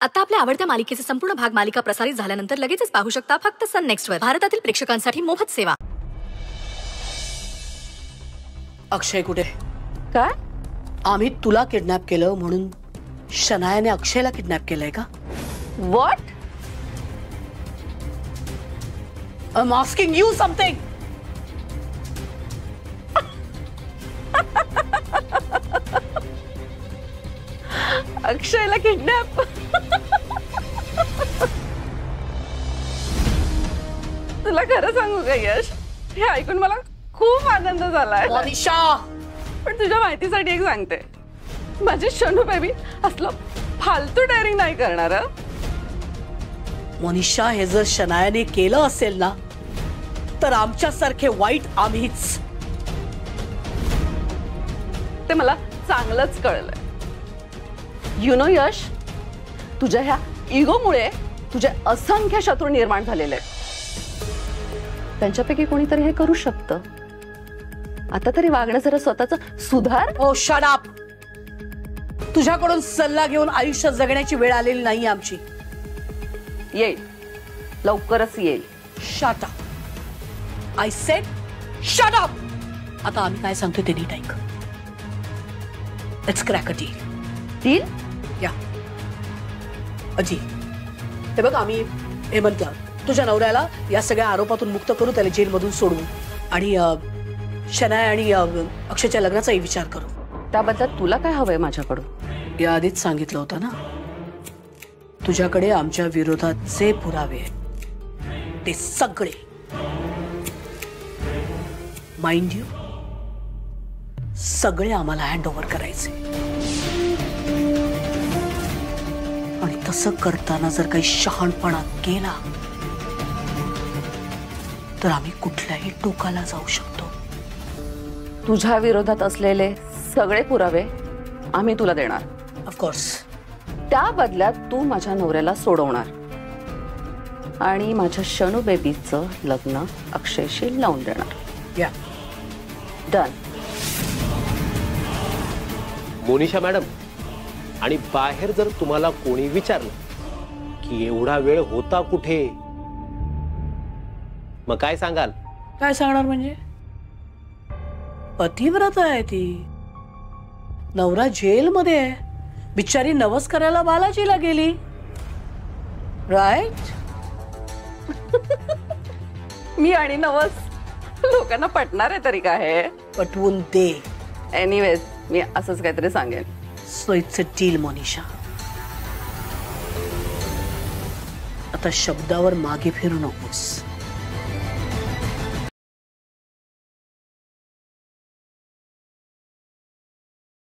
आता आपल्या आवडत्या मालिकेचे संपूर्ण भाग मालिका प्रसारित झाल्यानंतर लगेचच पाहू शकता फक्त सन नेक्स्ट वर. भारतातील प्रेक्षकांसाठी मोफत सेवा. अक्षय कुठे? काय? आम्ही तुला किडनॅप केलं म्हणून शनायाने अक्षयला किडनॅप केलंय का? What? I am asking you something. अक्षयला किडनॅप? तुला खरं सांगू का यश, हे ऐकून मला खूप आनंद झालाय. मनीषा, पण तुझ्या माहितीसाठी एक सांगते, माझी शनू बेबी असलं फालतू डेअरिंग नाही करणार. मनीषा, हे जर शनायाने केलं असेल ना तर आमच्यासारखे वाईट आम्हीच. ते मला चांगलंच कळलंय. यु नो यश, तुझ्या ह्या इगोमुळे तुझे असंख्य शत्रू निर्माण झालेले आहेत. त्यांच्यापैकी कोणीतरी हे करू शकतं. आता तरी वागणं जरा स्वतःच सुधार. ओ शट अप. तुझ्याकडून सल्ला घेऊन आयुष्य जगण्याची वेळ आलेली नाही आमची. येईल, लवकरच येईल. Shut up. I said shut up. आता आम्ही काय सांगतोय ते नीट ऐक. Let's crack a deal. Deal? या अजी, हे बघ, आम्ही हेमंतला, तुझ्या नवऱ्याला या सगळ्या आरोपातून मुक्त करू, त्याला जेलमधून सोडू आणि शनाया आणि अक्षयच्या लग्नाचाही विचार करू. त्याबद्दल तुला काय हवंय माझ्याकडून? या आधीच सांगितलं होतं ना, तुझ्याकडे आमच्या विरोधात जे पुरावे आहेत ते सगळे, माइंड यू, सगळे आम्हाला हँडओव्हर करायचे. आणि तसं करताना जर काही शहाणपणा केला तर आम्ही कुठल्याही टोकाला जाऊ शकतो. तुझ्या विरोधात असलेले सगळे पुरावे आम्ही तुला देणार. ऑफकोर्स. त्या बदल्यात तू माझ्या नवऱ्याला सोडवणार आणि माझ्या शनू बेबीचं लग्न अक्षयशी लावून देणार. या डन. मोनिशा मॅडम, आणि बाहेर जर तुम्हाला कोणी विचारलं की एवढा वेळ होता कुठे, मग काय सांगाल? काय सांगणार म्हणजे? पतिव्रता आहे ती, नवरा जेलमध्ये आहे, बिचारी नवस करायला बालाजीला गेली. राईट? मी आणि नवस लोकांना पटणार आहे तरी काय? पटवून दे. एनिवेज, मी असंच काहीतरी सांगेन. So it's a deal Monisha. आता शब्दावर मागे फिरू नकोस.